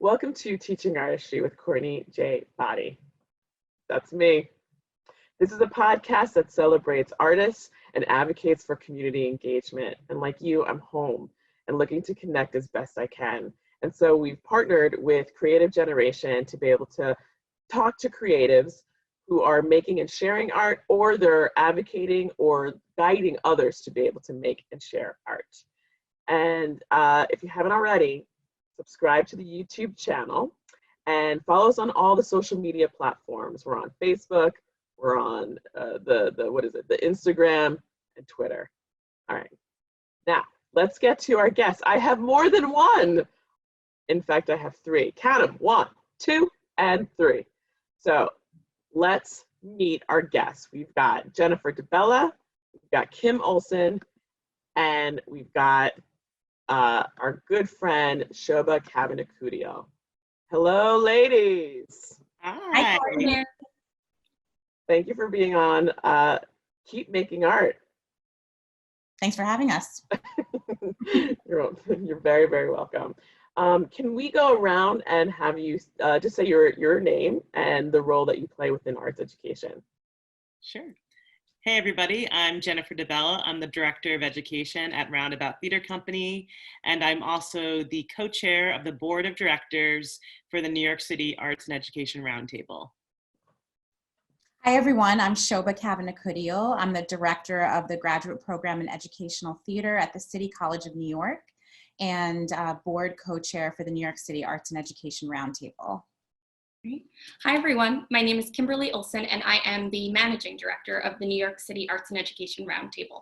Welcome to Teaching Artistry with Courtney J. Body. That's me. This is a podcast that celebrates artists and advocates for community engagement. And like you, I'm home and looking to connect as best I can. And so we've partnered with Creative Generation to be able to talk to creatives who are making and sharing art, or they're advocating or guiding others to be able to make and share art. And if you haven't already, subscribe to the YouTube channel and follow us on all the social media platforms. We're on Facebook, we're on the Instagram and Twitter. All right, now let's get to our guests. I have more than one. In fact, I have three. Count them, 1, 2, and 3. So let's meet our guests. We've got Jennifer DiBella, we've got Kim Olsen, and we've got our good friend Sobha Kavanakudiyil. Hello, ladies. Hi. Hi. Thank you for being on. Keep making art. Thanks for having us. You're very, very welcome. Can we go around and have you just say your name and the role that you play within arts education? Sure. Hey everybody, I'm Jennifer DiBella. I'm the Director of Education at Roundabout Theater Company, and I'm also the co-chair of the Board of Directors for the New York City Arts and Education Roundtable. Hi everyone, I'm Sobha Kavanakudiyil. I'm the Director of the Graduate Program in Educational Theater at the City College of New York and Board co-chair for the New York City Arts and Education Roundtable. Hi everyone, my name is Kimberly Olsen and I am the Managing Director of the New York City Arts and Education Roundtable.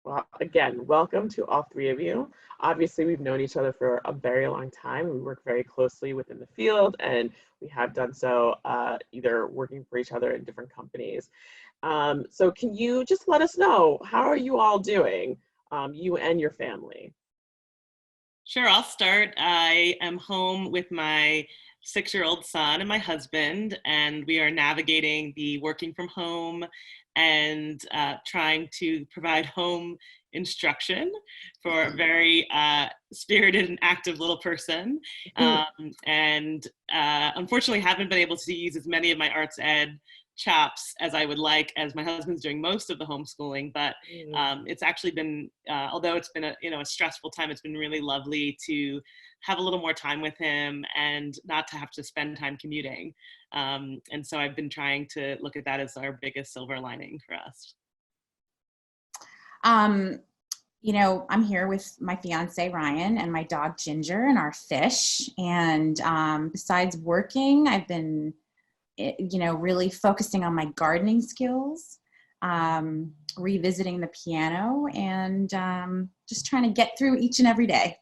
Well, again, welcome to all three of you. Obviously, we've known each other for a very long time. We work very closely within the field, and we have done so either working for each other in different companies. So can you just let us know, how are you all doing, you and your family? Sure, I'll start. I am home with my 6-year-old son and my husband, and we are navigating the working from home and trying to provide home instruction for a very spirited and active little person. And unfortunately haven't been able to use as many of my arts ed chops as I would like, as my husband's doing most of the homeschooling, but it's actually been, although it's been a stressful time, it's been really lovely to have a little more time with him and not to have to spend time commuting. And so I've been trying to look at that as our biggest silver lining for us. You know, I'm here with my fiance, Ryan, and my dog, Ginger, and our fish. And besides working, I've been really focusing on my gardening skills, revisiting the piano, and just trying to get through each and every day.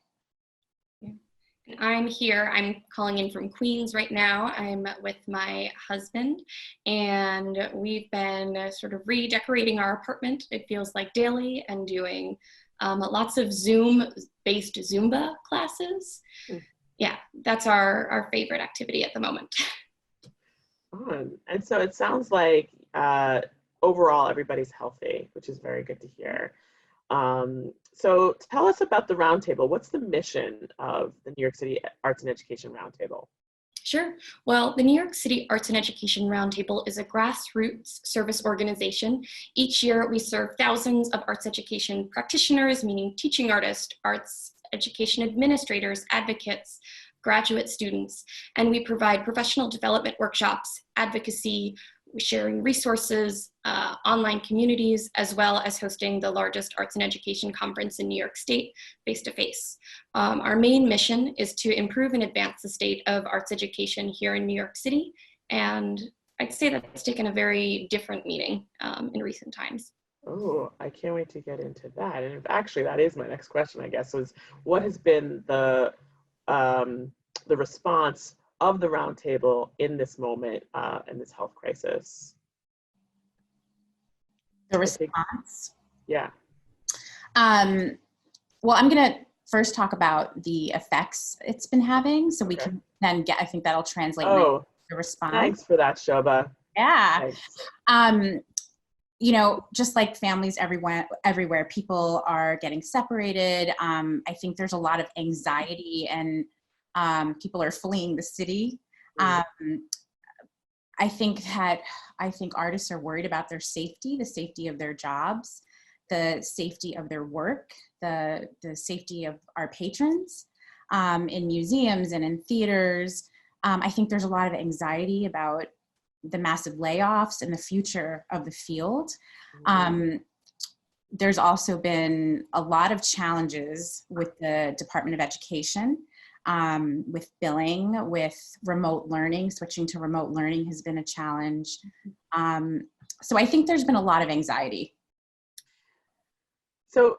I'm here, I'm calling in from Queens right now. I'm with my husband, and we've been sort of redecorating our apartment, it feels like daily, and doing lots of Zoom-based Zumba classes. Yeah, that's our favorite activity at the moment. And so it sounds like overall everybody's healthy, which is very good to hear. So tell us about the Roundtable. What's the mission of the New York City Arts and Education Roundtable? Sure. Well, the New York City Arts and Education Roundtable is a grassroots service organization. Each year we serve thousands of arts education practitioners, meaning teaching artists, arts education administrators, advocates, graduate students, and we provide professional development workshops, advocacy, sharing resources, online communities, as well as hosting the largest arts and education conference in New York State, face-to-face. Our main mission is to improve and advance the state of arts education here in New York City, and I'd say that's taken a very different meaning in recent times. Oh, I can't wait to get into that. And actually, that is my next question, I guess, was what has been the response of the Roundtable in this moment, in this health crisis? The response? Yeah. Well, I'm going to first talk about the effects it's been having, so we can then get, I think that'll translate into the response. Thanks for that, Sobha. Yeah. Nice. You know, just like families everywhere, people are getting separated. I think there's a lot of anxiety and People are fleeing the city. Mm-hmm. I think artists are worried about their safety, the safety of their jobs, the safety of their work, the safety of our patrons in museums and in theaters. I think there's a lot of anxiety about the massive layoffs and the future of the field. There's also been a lot of challenges with the Department of Education, with billing, with remote learning. Switching to remote learning has been a challenge. So I think there's been a lot of anxiety. So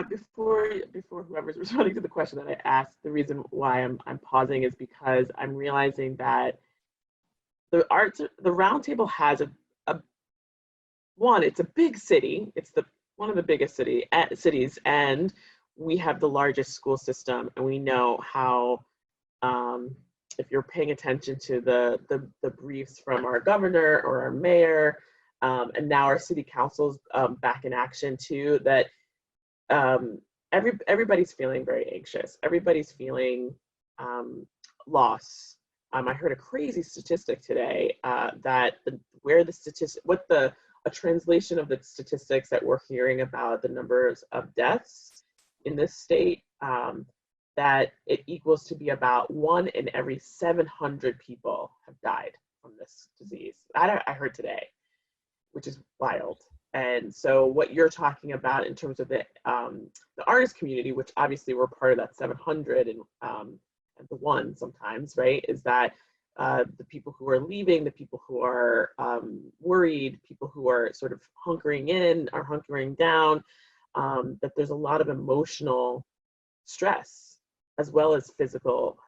before whoever's responding to the question that I asked, the reason why I'm pausing is because I'm realizing that the Roundtable has it's a big city. It's one of the biggest cities, and we have the largest school system, and we know how, if you're paying attention to the briefs from our governor or our mayor, and now our city council's back in action too, that everybody's feeling very anxious. Everybody's feeling loss. I heard a crazy statistic today that a translation of the statistics that we're hearing about the numbers of deaths in this state, that it equals to be about 1 in every 700 people have died from this disease. I heard today, which is wild. And so what you're talking about in terms of the artist community, which obviously we're part of that 700 and the one sometimes, right, is that the people who are leaving, the people who are worried, people who are sort of hunkering in or hunkering down, that there's a lot of emotional stress as well as physical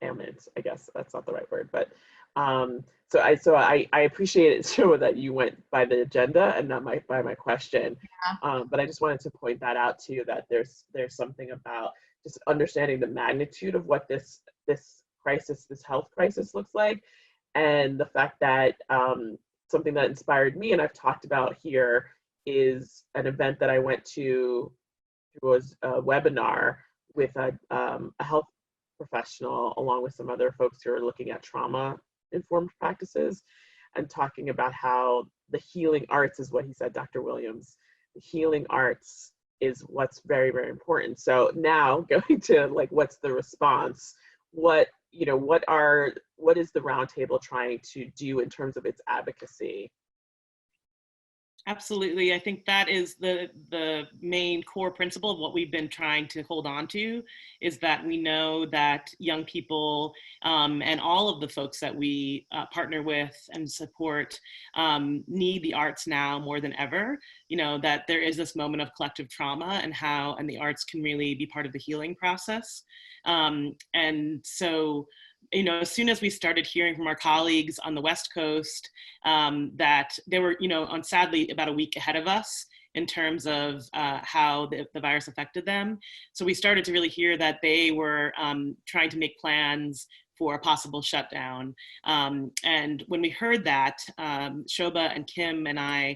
ailments. I guess that's not the right word, but so I appreciate it, so that you went by the agenda and not by my question. Yeah. But I just wanted to point that out to you, that there's something about just understanding the magnitude of what this health crisis looks like, and the fact that something that inspired me, and I've talked about here, is an event that I went to. It was a webinar with a health professional, along with some other folks who are looking at trauma-informed practices, and talking about how the healing arts is what he said, Dr. Williams, the healing arts is what's very, very important. So now going to what's the response? What is the Roundtable trying to do in terms of its advocacy? Absolutely. I think that is the main core principle of what we've been trying to hold on to, is that we know that young people and all of the folks that we partner with and support need the arts now more than ever. That there is this moment of collective trauma, and the arts can really be part of the healing process. And so, as soon as we started hearing from our colleagues on the West Coast, that they were, sadly about a week ahead of us in terms of how the virus affected them. So we started to really hear that they were trying to make plans for a possible shutdown. And when we heard that, Sobha and Kim and I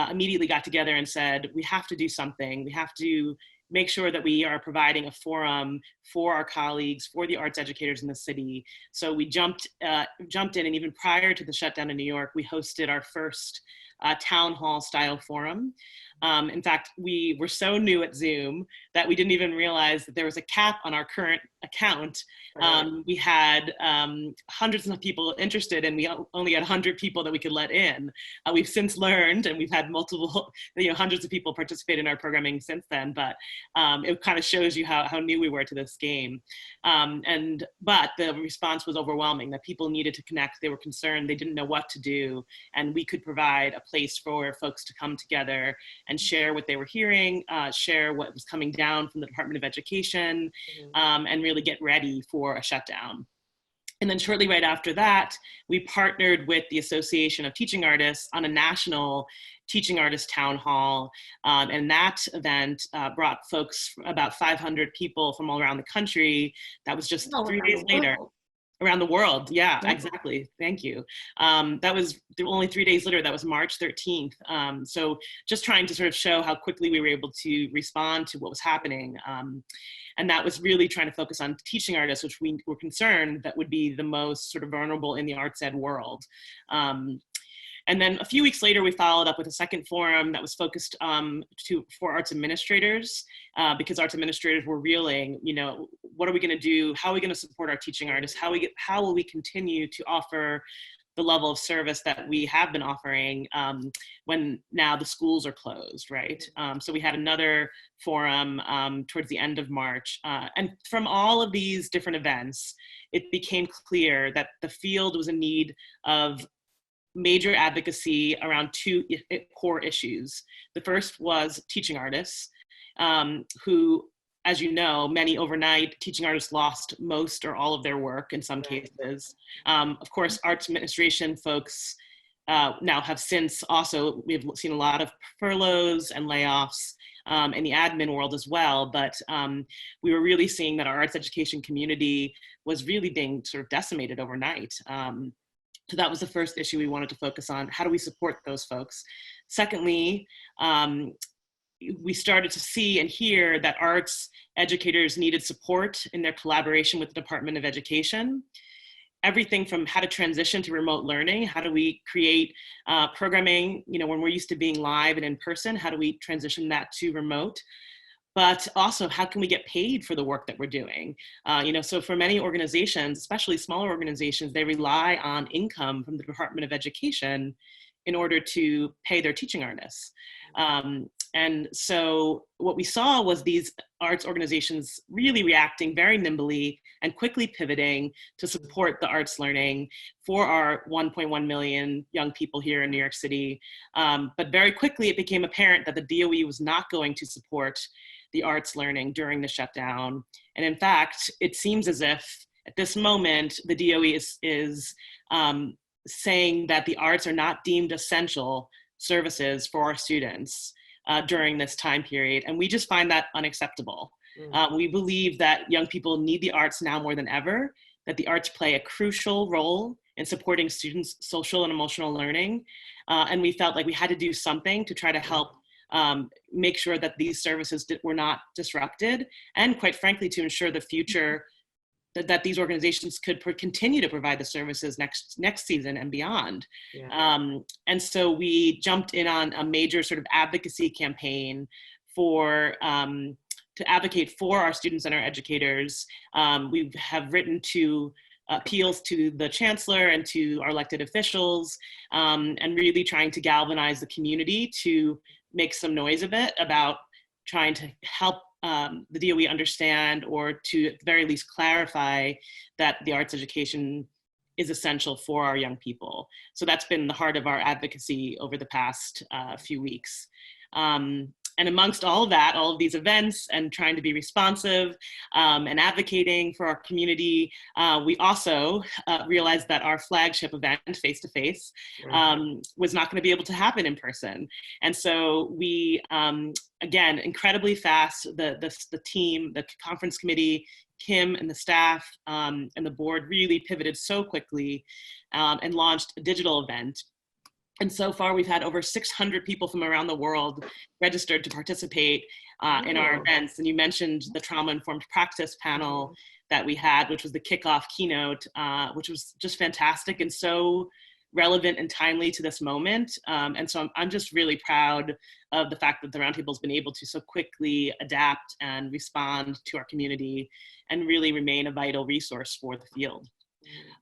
immediately got together and said, we have to do something. We have to make sure that we are providing a forum for our colleagues, for the arts educators in the city. So we jumped in, and even prior to the shutdown in New York, we hosted our first town hall style forum. In fact, we were so new at Zoom that we didn't even realize that there was a cap on our current account. We had hundreds of people interested, and we only had 100 people that we could let in. We've since learned, and we've had multiple, hundreds of people participate in our programming since then, but it kind of shows you how new we were to this game. But the response was overwhelming, that people needed to connect, they were concerned, they didn't know what to do, and we could provide a place for folks to come together and share what they were hearing, share what was coming down from the Department of Education, and really get ready for a shutdown. And then shortly right after that, we partnered with the Association of Teaching Artists on a national teaching artist town hall. And that event brought folks, about 500 people from all around the country. That was just 3 days later. Around the world, yeah, Yeah. exactly. Thank you. That was only 3 days later. That was March 13th. So just trying to sort of show how quickly we were able to respond to what was happening. And that was really trying to focus on teaching artists, which we were concerned that would be the most sort of vulnerable in the arts ed world. And then a few weeks later, we followed up with a second forum that was focused for arts administrators, because arts administrators were reeling, what are we going to do? How are we going to support our teaching artists? How will we continue to offer the level of service that we have been offering when now the schools are closed, right? So we had another forum towards the end of March. And from all of these different events, it became clear that the field was in need of major advocacy around two core issues. The first was teaching artists, who, as you know, many overnight teaching artists lost most or all of their work in some cases. Of course, arts administration folks now have since also, we've seen a lot of furloughs and layoffs in the admin world as well, but we were really seeing that our arts education community was really being sort of decimated overnight. So that was the first issue we wanted to focus on. How do we support those folks? Secondly, we started to see and hear that arts educators needed support in their collaboration with the Department of Education. Everything from how to transition to remote learning, how do we create programming, when we're used to being live and in person, how do we transition that to remote? But also, how can we get paid for the work that we're doing? So for many organizations, especially smaller organizations, they rely on income from the Department of Education in order to pay their teaching artists. And so what we saw was these arts organizations really reacting very nimbly and quickly pivoting to support the arts learning for our 1.1 million young people here in New York City. But very quickly, it became apparent that the DOE was not going to support the arts learning during the shutdown. And in fact, it seems as if at this moment, the DOE is saying that the arts are not deemed essential services for our students during this time period. And we just find that unacceptable. We believe that young people need the arts now more than ever, that the arts play a crucial role in supporting students' social and emotional learning. And we felt like we had to do something to try to help make sure that these services were not disrupted, and quite frankly, to ensure the future that these organizations could continue to provide the services next season and beyond. Yeah. And so we jumped in on a major sort of advocacy campaign to advocate for our students and our educators. We have written to appeals to the chancellor and to our elected officials, and really trying to galvanize the community to make some noise of it about trying to help the DOE understand, or to at the very least clarify, that the arts education is essential for our young people. So that's been the heart of our advocacy over the past few weeks. And amongst all of that, all of these events and trying to be responsive and advocating for our community, we also realized that our flagship event, Face-to-Face, was not going to be able to happen in person. And so we, again, incredibly fast, the team, the conference committee, Kim and the staff and the board really pivoted so quickly and launched a digital event. And so far, we've had over 600 people from around the world registered to participate in our events. And you mentioned the trauma-informed practice panel that we had, which was the kickoff keynote, which was just fantastic and so relevant and timely to this moment. And so I'm just really proud of the fact that the Roundtable has been able to so quickly adapt and respond to our community and really remain a vital resource for the field.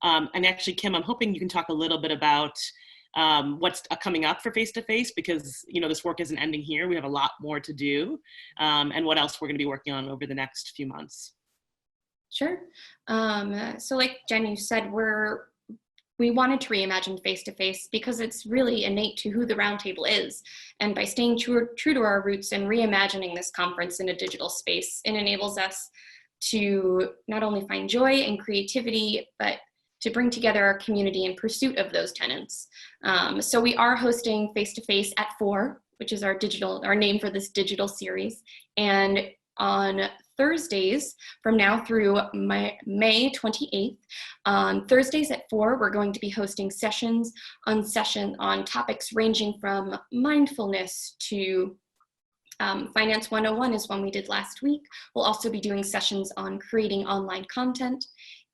And actually, Kim, I'm hoping you can talk a little bit about what's coming up for Face-to-Face, because this work isn't ending here. We have a lot more to do, and what else we're going to be working on over the next few months. Sure. So like Jen, you said, we wanted to reimagine Face-to-Face because it's really innate to who the Roundtable is. And by staying true to our roots and reimagining this conference in a digital space, it enables us to not only find joy and creativity, but to bring together our community in pursuit of those tenets. So we are hosting Face-to-Face at 4, which is our name for this digital series. And on Thursdays from now through May 28th. On Thursdays at 4, we're going to be hosting sessions on topics ranging from mindfulness to Finance 101 is one we did last week. We'll also be doing sessions on creating online content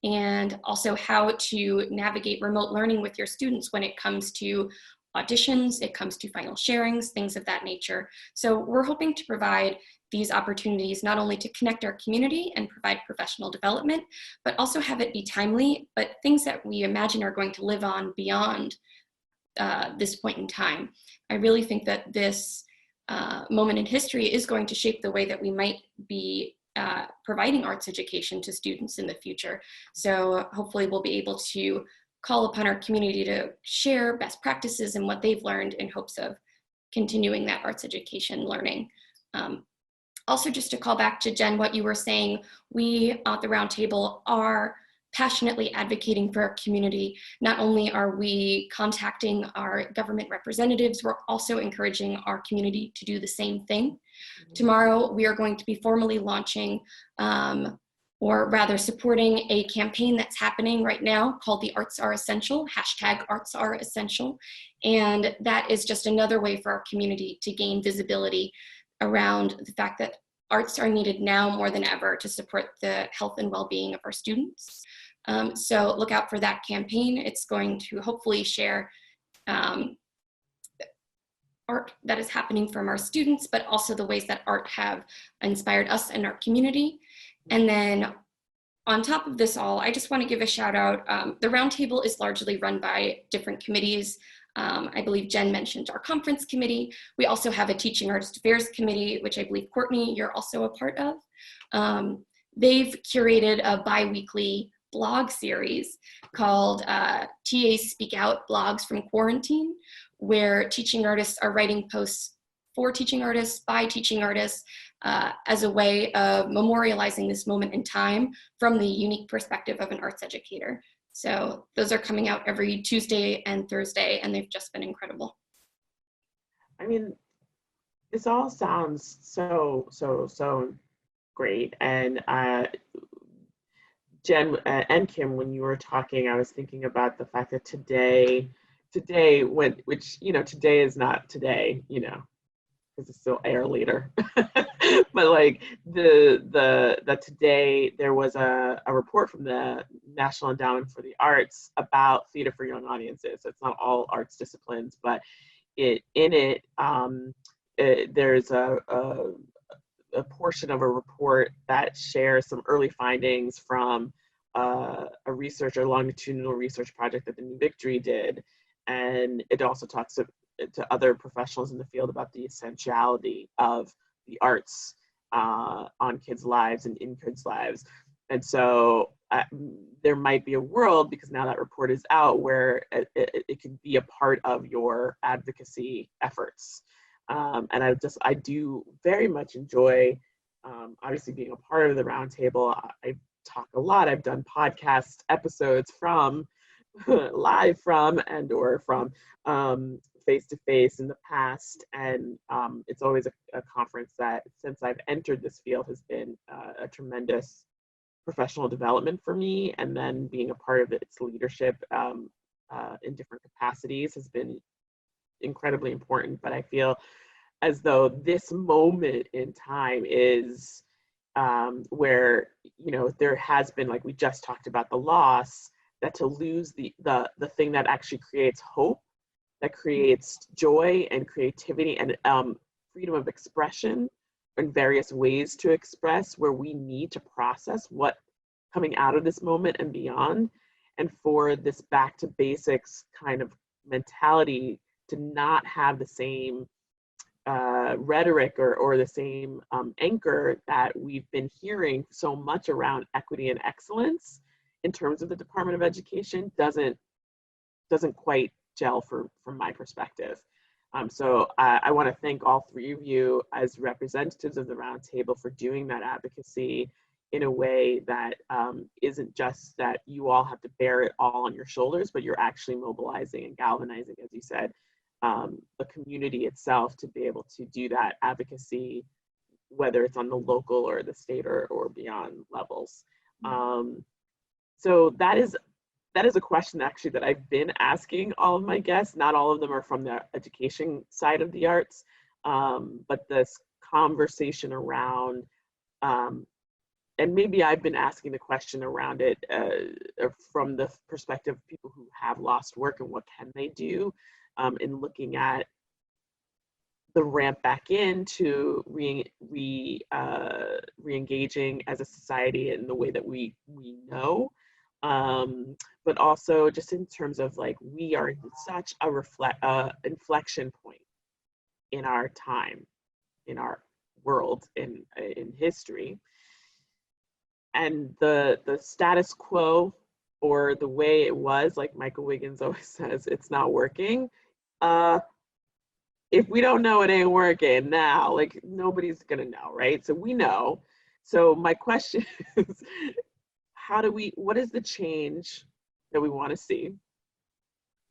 and also how to navigate remote learning with your students when it comes to auditions, it comes to final sharings, things of that nature. So we're hoping to provide these opportunities not only to connect our community and provide professional development, but also have it be timely, but things that we imagine are going to live on beyond this point in time. I really think that this moment in history is going to shape the way that we might be providing arts education to students in the future. So hopefully we'll be able to call upon our community to share best practices and what they've learned in hopes of continuing that arts education learning. Also, just to call back to Jen, what you were saying, we at the Roundtable are passionately advocating for our community. Not only are we contacting our government representatives, we're also encouraging our community to do the same thing. Tomorrow, we are going to be formally launching, or rather supporting a campaign that's happening right now called the Arts Are Essential, #ArtsAreEssential. And that is just another way for our community to gain visibility around the fact that arts are needed now more than ever to support the health and well-being of our students. So look out for that campaign. It's going to hopefully share art that is happening from our students, but also the ways that art have inspired us and our community. And then on top of this all, I just want to give a shout out. The Roundtable is largely run by different committees. I believe Jen mentioned our conference committee. We also have a Teaching Artist Affairs committee, which I believe, Courtney, you're also a part of. They've curated a bi-weekly blog series called TAs Speak Out Blogs from Quarantine, where teaching artists are writing posts for teaching artists, by teaching artists, as a way of memorializing this moment in time from the unique perspective of an arts educator. So those are coming out every Tuesday and Thursday, and they've just been incredible. I mean, this all sounds so great. And Jen and Kim, when you were talking, I was thinking about the fact that today is not today, because it's still air later. But like the today, there was a report from the National Endowment for the Arts about theater for young audiences. So it's not all arts disciplines, but there's a portion of a report that shares some early findings from a longitudinal research project that the New Victory did. And it also talks to other professionals in the field about the essentiality of the arts on kids' lives and in kids' lives. And so there might be a world, because now that report is out, where it could be a part of your advocacy efforts. And I do very much enjoy, obviously, being a part of the Roundtable. I talk a lot. I've done podcast episodes live from and/or from face-to-face in the past. And it's always a conference that, since I've entered this field, has been a tremendous professional development for me. And then being a part of its leadership in different capacities has been incredibly important. But I feel as though this moment in time is where, there has been, like we just talked about, the loss, that to lose the thing that actually creates hope, that creates joy and creativity and freedom of expression and various ways to express, where we need to process what coming out of this moment and beyond. And for this back to basics kind of mentality to not have the same rhetoric or the same anchor that we've been hearing so much around equity and excellence in terms of the Department of Education doesn't quite gel from my perspective. So I want to thank all three of you as representatives of the Roundtable for doing that advocacy in a way that isn't just that you all have to bear it all on your shoulders, but you're actually mobilizing and galvanizing, as you said, the community itself to be able to do that advocacy whether it's on the local or the state or beyond levels. So that is a question actually that I've been asking all of my guests. Not all of them are from the education side of the arts, but this conversation around, and maybe I've been asking the question around it from the perspective of people who have lost work and what can they do, in looking at the ramp back into re-engaging as a society in the way that we know. But also just in terms of like, we are in such a inflection point in our time, in our world, in history. And the status quo, or the way it was, like Michael Wiggins always says, it's not working. If we don't know, it ain't working now, like nobody's gonna know, right? So we know. So my question is, what is the change that we want to see?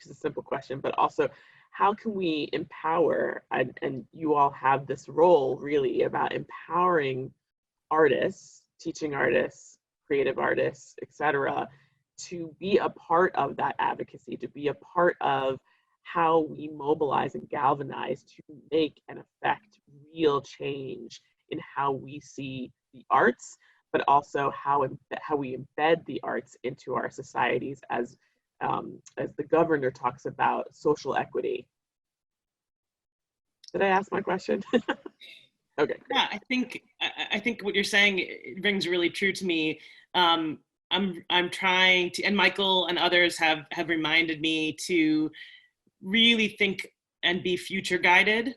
It's a simple question, but also how can we empower, and you all have this role really about empowering artists, teaching artists, creative artists, etc., to be a part of that advocacy, to be a part of how we mobilize and galvanize to make and affect real change in how we see the arts, but also how we embed the arts into our societies as the governor talks about social equity. Did I ask my question? Okay. Yeah, I think what you're saying rings really true to me. I'm trying to, and Michael and others have reminded me to really think and be future guided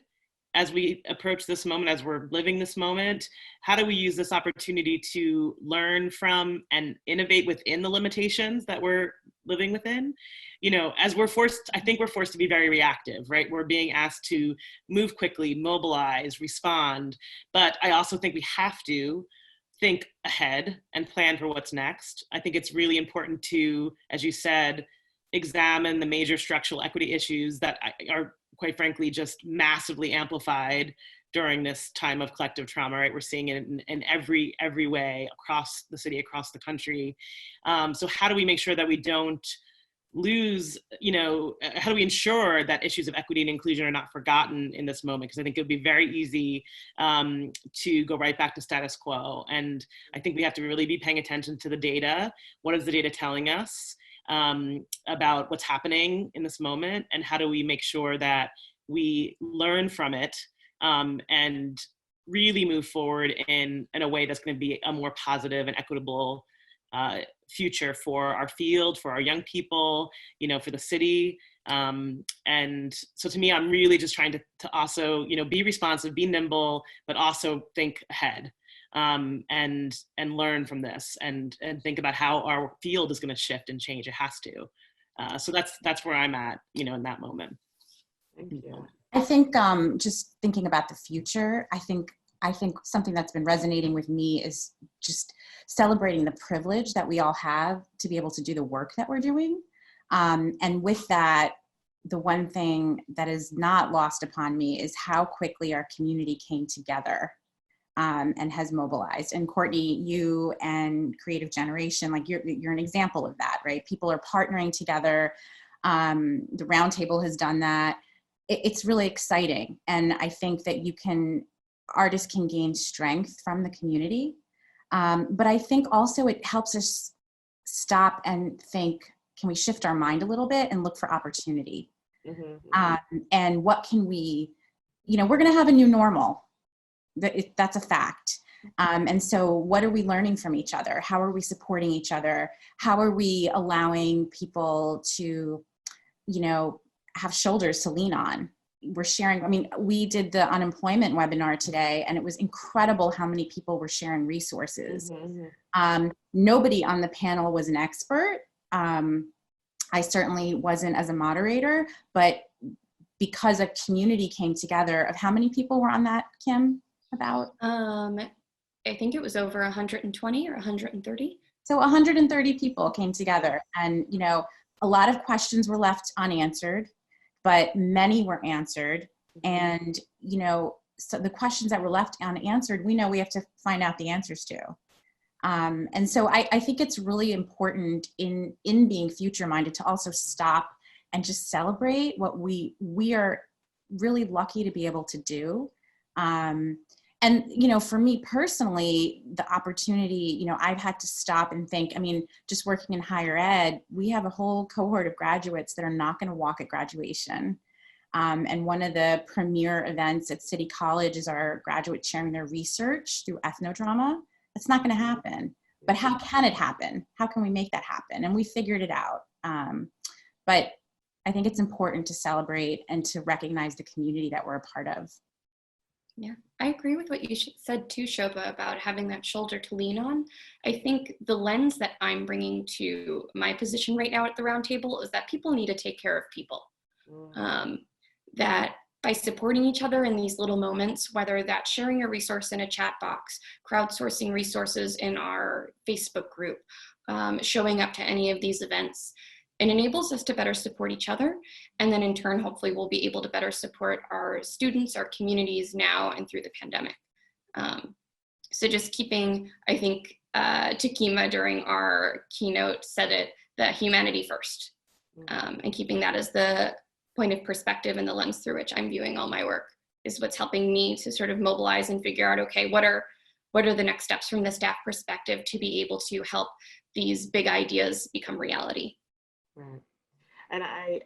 as we approach this moment, as we're living this moment. How do we use this opportunity to learn from and innovate within the limitations that we're living within? You know, as I think we're forced to be very reactive, right? We're being asked to move quickly, mobilize, respond. But I also think we have to think ahead and plan for what's next. I think it's really important to, as you said, examine the major structural equity issues that are, quite frankly, just massively amplified during this time of collective trauma, right? We're seeing it in every way across the city, across the country. So how do we make sure that we don't lose, how do we ensure that issues of equity and inclusion are not forgotten in this moment? Because I think it would be very easy to go right back to status quo. And I think we have to really be paying attention to the data. What is the data telling us about what's happening in this moment, and how do we make sure that we learn from it and really move forward in a way that's going to be a more positive and equitable future for our field, for our young people, for the city. And so to me, I'm really just trying to also, be responsive, be nimble, but also think ahead. And learn from this and think about how our field is going to shift and change. It has to. So that's where I'm at, in that moment. Thank you. I think just thinking about the future, I think something that's been resonating with me is just celebrating the privilege that we all have to be able to do the work that we're doing. And with that, the one thing that is not lost upon me is how quickly our community came together and has mobilized. And Courtney, you and Creative Generation, like you're an example of that, right? People are partnering together. The Roundtable has done that. It's really exciting. And I think that artists can gain strength from the community. But I think also it helps us stop and think, can we shift our mind a little bit and look for opportunity? Mm-hmm. And what can we, we're going to have a new normal. That's a fact. And so what are we learning from each other? How are we supporting each other? How are we allowing people to, have shoulders to lean on? We're sharing, we did the unemployment webinar today, and it was incredible how many people were sharing resources. Mm-hmm. Nobody on the panel was an expert. I certainly wasn't as a moderator, but because a community came together of how many people were on that, Kim? About? I think it was over 120 or 130. So 130 people came together, and, a lot of questions were left unanswered, but many were answered. And, so the questions that were left unanswered, we know we have to find out the answers to. And so I think it's really important in being future minded to also stop and just celebrate what we are really lucky to be able to do. And, you know, for me personally, the opportunity, you know, I've had to stop and think, I mean, just working in higher ed, we have a whole cohort of graduates that are not going to walk at graduation. And one of the premier events at City College is our graduates sharing their research through ethnodrama. That's not going to happen. But how can it happen? How can we make that happen? And we figured it out. But I think it's important to celebrate and to recognize the community that we're a part of. Yeah, I agree with what you said too, Sobha, about having that shoulder to lean on. I think the lens that I'm bringing to my position right now at the Roundtable is that people need to take care of people. That by supporting each other in these little moments, whether that's sharing a resource in a chat box, crowdsourcing resources in our Facebook group, showing up to any of these events, it enables us to better support each other. And then in turn, hopefully we'll be able to better support our students, our communities now and through the pandemic. So just keeping, I think Takima during our keynote said it, the humanity first, and keeping that as the point of perspective and the lens through which I'm viewing all my work is what's helping me to sort of mobilize and figure out, okay, what are the next steps from the staff perspective to be able to help these big ideas become reality. Right. And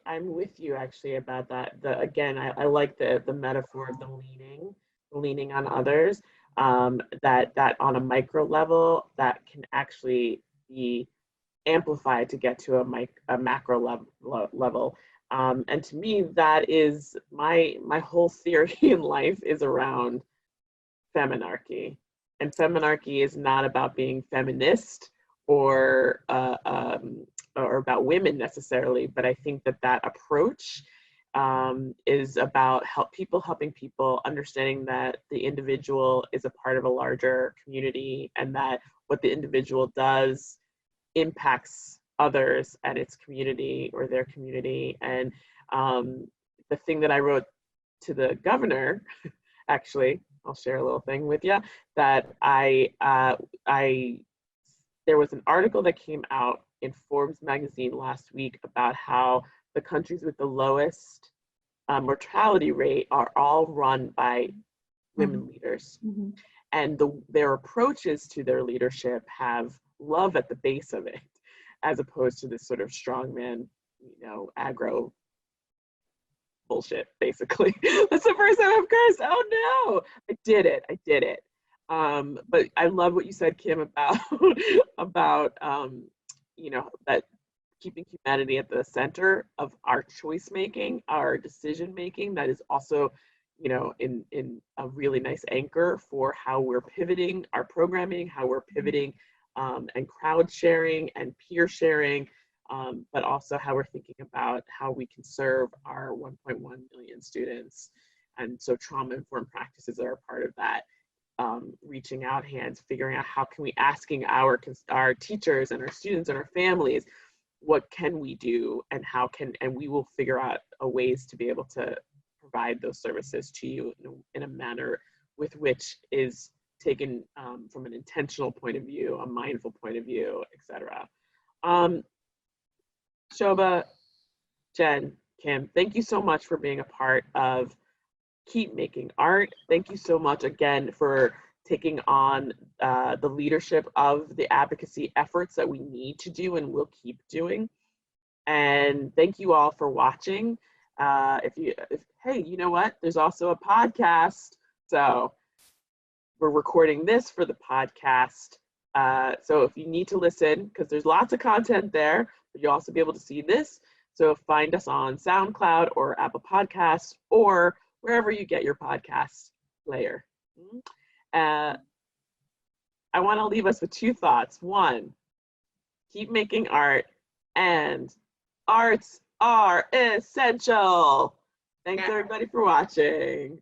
I'm with you actually about that. Again, I like the metaphor of the leaning on others, that on a micro level that can actually be amplified to get to a macro level. And to me, that is my whole theory in life is around feminarchy. And feminarchy is not about being feminist or about women necessarily, but I think that approach is about helping people, understanding that the individual is a part of a larger community and that what the individual does impacts others and its community or their community. And the thing that I wrote to the governor, actually, I'll share a little thing with you, that there was an article that came out in Forbes magazine last week about how the countries with the lowest mortality rate are all run by women leaders. And their approaches to their leadership have love at the base of it, as opposed to this sort of strongman, aggro bullshit, basically. That's the first time I've cursed. Oh no, I did it. But I love what you said, Kim, about that keeping humanity at the center of our choice making, our decision making. That is also, in a really nice anchor for how we're pivoting our programming, how we're pivoting and crowd sharing and peer sharing, but also how we're thinking about how we can serve our 1.1 million students. And so trauma-informed practices are a part of that. Reaching out hands, figuring out how can we, asking our teachers and our students and our families, what can we do and and we will figure out ways to be able to provide those services to you in a manner with which is taken from an intentional point of view, a mindful point of view, etc. Sobha, Jen, Kim, thank you so much for being a part of Keep Making Art. Thank you so much again for taking on the leadership of the advocacy efforts that we need to do and will keep doing. And thank you all for watching. Hey, you know what? There's also a podcast. So we're recording this for the podcast. So if you need to listen, because there's lots of content there, but you'll also be able to see this. So find us on SoundCloud or Apple Podcasts or wherever you get your podcast player. I want to leave us with two thoughts. One, keep making art, and arts are essential. Thanks everybody for watching.